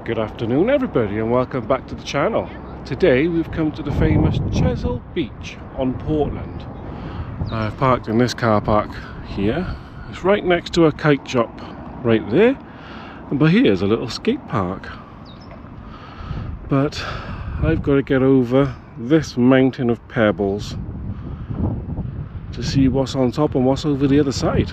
Good afternoon everybody and welcome back to the channel. Today we've come to the famous Chesil Beach on Portland. I've parked in this car park here. It's right next to a kite shop right there, but here's a little skate park. But I've got to get over this mountain of pebbles to see what's on top and what's over the other side.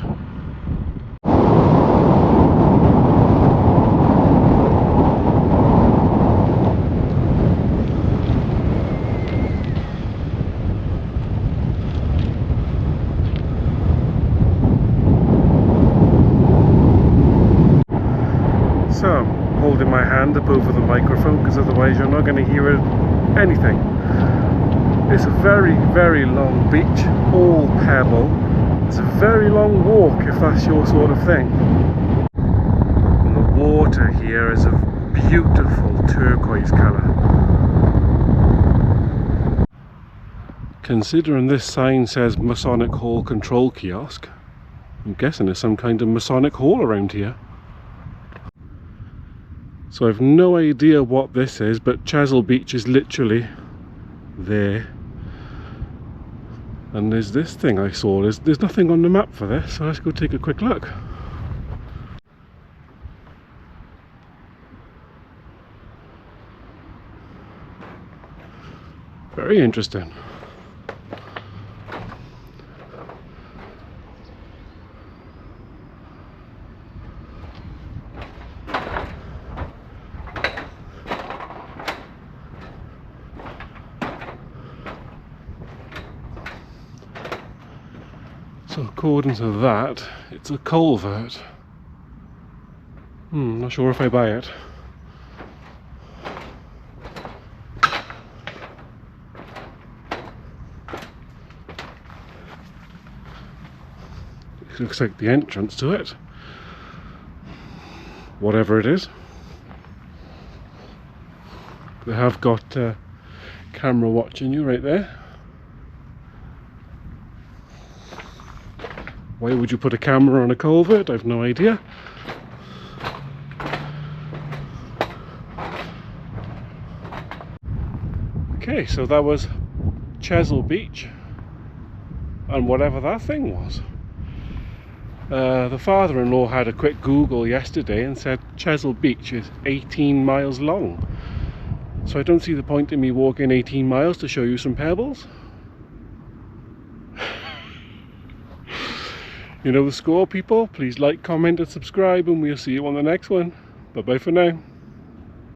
So I'm holding my hand up over the microphone because otherwise you're not going to hear anything. It's a very, very long beach, all pebble. It's a very long walk if that's your sort of thing. And the water here is a beautiful turquoise colour. Considering this sign says Masonic Hall Control Kiosk, I'm guessing there's some kind of Masonic Hall around here. So I've no idea what this is, but Chesil Beach is literally there. And there's this thing I saw. There's nothing on the map for this, so let's go take a quick look. Very interesting. So according to that, it's a culvert. Not sure if I buy it. It looks like the entrance to it. Whatever it is. They have got camera watching you right there. Why would you put a camera on a culvert? I've no idea. Okay, so that was Chesil Beach and whatever that thing was. The father-in-law had a quick Google yesterday and said Chesil Beach is 18 miles long. So I don't see the point in me walking 18 miles to show you some pebbles. You know the score, people. Please like, comment and subscribe, and we'll see you on the next one. Bye bye for now.